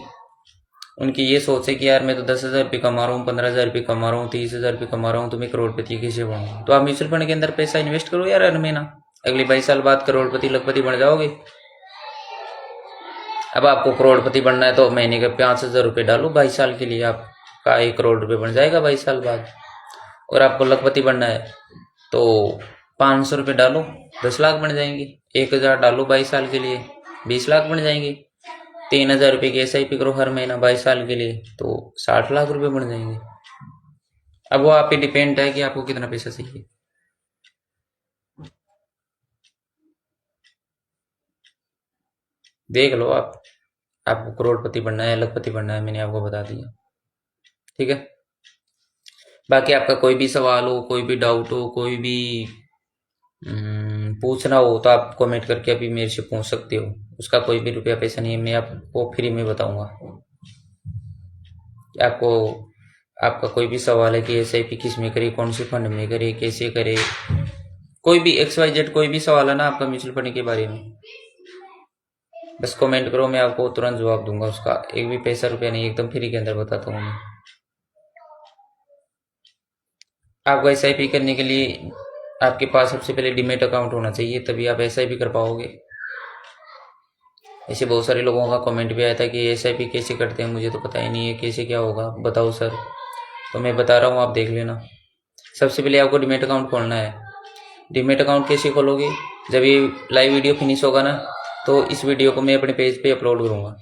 उनकी ये सोच है कि यार मैं तो 10,000 रुपये कमा रहा हूँ, 15,000 रुपये कमा रहा हूँ, 30,000 रुपये कमा रहा हूँ, तो मैं करोड़पति कैसे बनूँ। तो आप म्यूचुअल फंड के अंदर पैसा इन्वेस्ट करो यार हर महीना, अगले 22 साल बाद करोड़पति लखपति बन जाओगे। अब आपको करोड़पति बनना है तो महीने के 5,000 रुपये डालो, 22 साल के लिए आपका 1 करोड़ रुपये बन जाएगा 22 साल बाद। और आपको लखपति बनना है तो 500 रुपये डालो, 10 लाख बन जाएंगे। 1,000 डालो 22 साल के लिए, 20 लाख बन जाएंगे। 3,000 रुपये की SIP करो हर महीना 22 साल के लिए, तो 60 लाख रुपये बन जाएंगे। अब वो आप पे डिपेंड है कि आपको कितना पैसा चाहिए। देख लो आप, आपको करोड़पति बनना है लखपति बनना है, मैंने आपको बता दिया, ठीक है। बाकी आपका कोई भी सवाल हो, कोई भी डाउट हो, कोई भी पूछना हो, तो आप कमेंट करके अभी मेरे से पूछ सकते हो। उसका कोई भी रुपया पैसा नहीं है, मैं आपको फ्री में बताऊंगा। आपको आपका कोई भी सवाल है कि SIP किस में करे, कौन से फंड में करे, कैसे करे, कोई भी XYZ कोई भी सवाल है ना आपका म्यूचुअल फंड के बारे में, बस कमेंट करो, मैं आपको तुरंत जवाब दूंगा। उसका एक भी पैसा रुपया नहीं, एकदम फ्री के अंदर बताता हूँ मैं। आपको SIP करने के लिए आपके पास सबसे पहले डीमैट अकाउंट होना चाहिए, तभी आप SIP कर पाओगे। ऐसे बहुत सारे लोगों का कमेंट भी आया था कि SIP कैसे करते हैं, मुझे तो पता ही नहीं है कैसे क्या होगा, बताओ सर। तो मैं बता रहा हूँ, आप देख लेना। सबसे पहले आपको डीमैट अकाउंट खोलना है। डीमैट अकाउंट कैसे खोलोगे, जब ये लाइव वीडियो फिनिश होगा ना, तो इस वीडियो को मैं अपने पेज पे अपलोड करूँगा।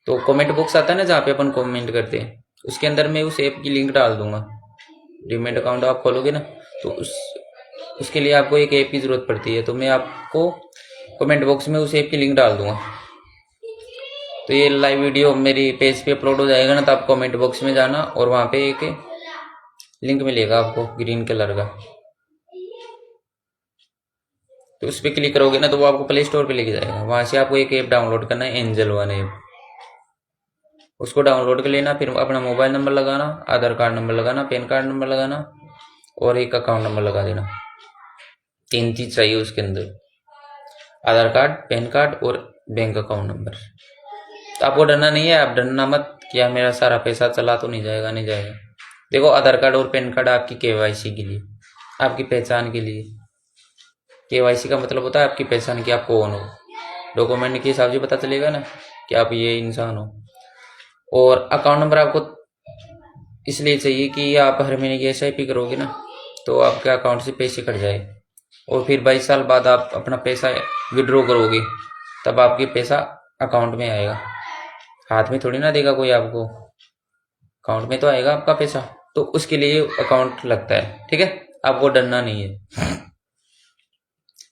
तो कमेंट बॉक्स आता है ना जहाँ पे अपन कमेंट करते हैं, उसके अंदर मैं उस ऐप की लिंक डाल दूंगा। डीमैट अकाउंट आप खोलोगे ना, तो उसके लिए आपको एक ऐप की ज़रूरत पड़ती है, तो मैं आपको कमेंट बॉक्स में उस ऐप की लिंक डाल दूंगा। तो ये लाइव वीडियो मेरी पेज पे अपलोड हो जाएगा ना, तो आप कमेंट बॉक्स में जाना और वहाँ पे एक लिंक मिलेगा आपको ग्रीन कलर का, तो उस पर क्लिक करोगे ना, तो वो आपको प्ले स्टोर पे लेके जाएगा। वहाँ से आपको एक ऐप डाउनलोड करना है, एंजल वन ऐप। उसको डाउनलोड कर लेना, फिर अपना मोबाइल नंबर लगाना, आधार कार्ड नंबर लगाना, पैन कार्ड नंबर लगाना और एक अकाउंट नंबर लगा देना। 3 चीज चाहिए उसके अंदर, आधार कार्ड, पैन कार्ड और बैंक अकाउंट नंबर। तो आपको डरना नहीं है, आप डरना मत कि मेरा सारा पैसा चला तो नहीं जाएगा, नहीं जाएगा। देखो, आधार कार्ड और पैन कार्ड आपकी KYC के लिए, आपकी पहचान के लिए। KYC का मतलब होता है आपकी पहचान, की आप कौन हो। डॉक्यूमेंट के हिसाब से पता चलेगा ना कि आप ये इंसान हो। और अकाउंट नंबर आपको इसलिए चाहिए कि आप हर महीने की SIP करोगे ना, तो आपके अकाउंट से पैसे कट जाए, और फिर 22 साल बाद आप अपना पैसा विड्रॉ करोगे, तब आपके पैसा अकाउंट में आएगा। हाथ में थोड़ी ना देगा कोई आपको, अकाउंट में तो आएगा आपका पैसा। तो उसके लिए अकाउंट लगता है, ठीक है। आपको डरना नहीं है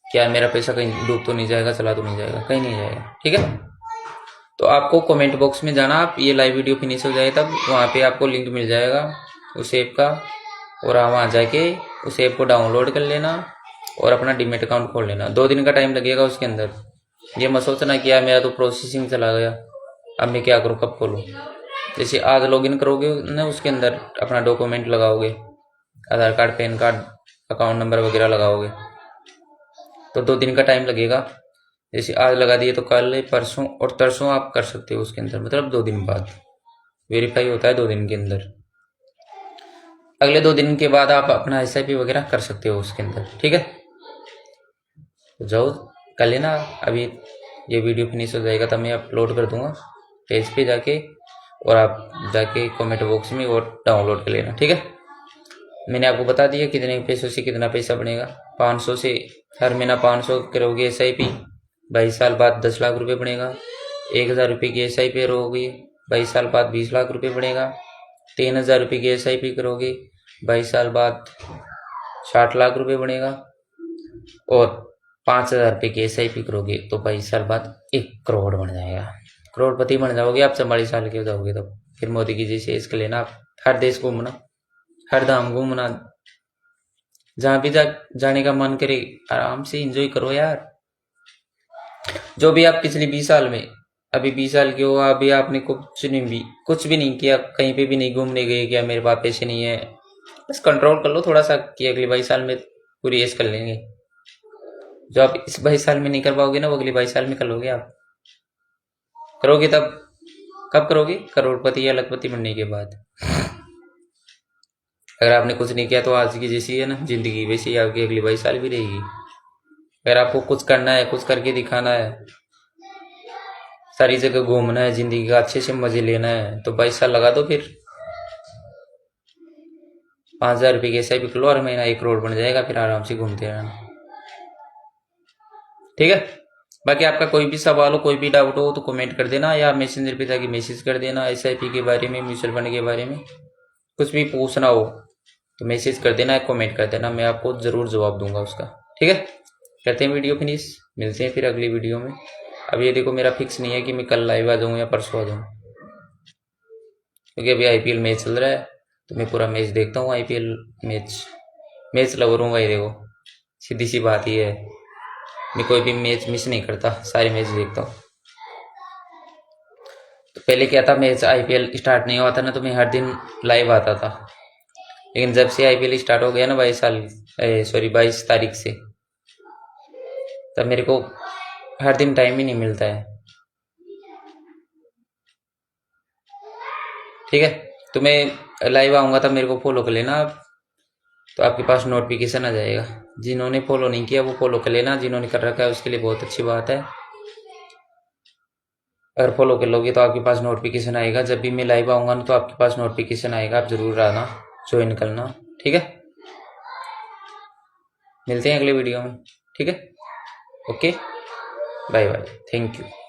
क्या मेरा पैसा कहीं डूब तो नहीं जाएगा, चला तो नहीं जाएगा, कहीं नहीं जाएगा, ठीक है। तो आपको कमेंट बॉक्स में जाना, आप ये लाइव वीडियो फिनिश हो जाए तब वहाँ पे आपको लिंक मिल जाएगा उस ऐप का, और आप वहाँ जाके उस ऐप को डाउनलोड कर लेना और अपना डीमैट अकाउंट खोल लेना। 2 दिन का टाइम लगेगा उसके अंदर। ये मत सोचना कि यार मेरा तो प्रोसेसिंग चला गया, अब मैं क्या करूँ, कब खोलूँ। जैसे आज लॉगिन करोगे ना, उसके अंदर अपना डॉक्यूमेंट लगाओगे, Aadhaar card, PAN card, account number वगैरह लगाओगे, तो 2 दिन का टाइम लगेगा। जैसे आज लगा दिए तो कल, परसों और तरसों आप कर सकते हो उसके अंदर, मतलब 2 दिन बाद वेरीफाई होता है, 2 दिन के अंदर। अगले 2 दिन के बाद आप अपना SIP वगैरह कर सकते हो उसके अंदर, ठीक है। तो जाओ कर लेना। अभी ये वीडियो फिनिश हो जाएगा तब मैं अपलोड कर दूंगा पेज पे जाके, और आप जाके कमेंट बॉक्स में और डाउनलोड कर लेना, ठीक है। मैंने आपको बता दिया कितने पैसों से कितना पैसा बनेगा। 500 से हर महीना 500 करोगे SIP, 22 साल बाद 10 लाख रुपए बनेगा। 1000 रुपये की SIP करोगे, 22 साल बाद 20 लाख रुपए बनेगा। 3000 रुपये की SIP करोगे, 22 साल बाद 60 लाख रुपए बनेगा। और 5000 रुपये की SIP करोगे तो 22 साल बाद 1 करोड़ बन जाएगा। करोड़पति बन जाओगे आप 44 साल के हो जाओगे तब। फिर मोदी की जैसे इसके लेना, आप हर देश घूमना, हर धाम घूमना, जहां भी जाने का मन करे आराम से एंजॉय करो यार। जो भी आप पिछले 20 साल में, अभी 20 साल के हो, अभी आपने कुछ भी नहीं किया, कहीं पे भी नहीं घूमने गए, क्या मेरे पास पैसे नहीं है, बस कंट्रोल कर लो थोड़ा सा कि अगले 22 साल में पूरी ऐश कर लेंगे। जो आप इस 22 साल में नहीं कर पाओगे ना, वो अगले 22 साल में कर लोगे आप। करोगे तब, कब करोगे? करोड़पति या लखपति बनने के बाद। अगर आपने कुछ नहीं किया तो आज की जैसी है ना जिंदगी, वैसी आपकी अगली 22 साल भी रहेगी। अगर आपको कुछ करना है, कुछ करके दिखाना है, सारी जगह घूमना है, जिंदगी का अच्छे से मजे लेना है, तो 22 साल लगा दो। फिर 5000 रुपये की SIP कर लो, हर महीना 1 करोड़ बन जाएगा, फिर आराम से घूमते रहना, ठीक है। बाकी आपका कोई भी सवाल हो, कोई भी डाउट हो तो कमेंट कर देना, या मैसेंजर पे जाके मैसेज कर देना। SIP के बारे में, म्यूचुअल फंड के बारे में कुछ भी पूछना हो तो मैसेज कर देना, कमेंट कर देना, मैं आपको जरूर जवाब दूंगा उसका, ठीक है। करते हैं वीडियो फिनिश, मिलते हैं फिर अगली वीडियो में। अब ये देखो मेरा फिक्स नहीं है कि मैं कल लाइव आ जाऊँ या परसों आ जाऊँ, क्योंकि अभी IPL मैच चल रहा है, तो मैं पूरा मैच देखता हूँ। IPL मैच लवर हूँ भाई। देखो सीधी सी बात ही है, मैं कोई भी मैच मिस नहीं करता, सारे मैच देखता हूँ। तो पहले क्या था, मैच IPL स्टार्ट नहीं हुआ था ना, तो मैं हर दिन लाइव आता था। लेकिन जब से IPL स्टार्ट हो गया ना 22 तारीख से, तब मेरे को हर दिन टाइम ही नहीं मिलता है, ठीक है। तो मैं लाइव आऊँगा तब मेरे को फॉलो कर लेना आप, तो आपके पास नोटिफिकेशन आ जाएगा। जिन्होंने फॉलो नहीं किया वो फॉलो कर लेना, जिन्होंने कर रखा है उसके लिए बहुत अच्छी बात है। अगर फॉलो कर लोगे तो आपके पास नोटिफिकेशन आएगा, जब भी मैं लाइव आऊँगा ना तो आपके पास नोटिफिकेशन आएगा, आप जरूर आना, ज्वाइन करना, ठीक है। मिलते हैं अगले वीडियो में, ठीक है। Okay, bye bye, thank you.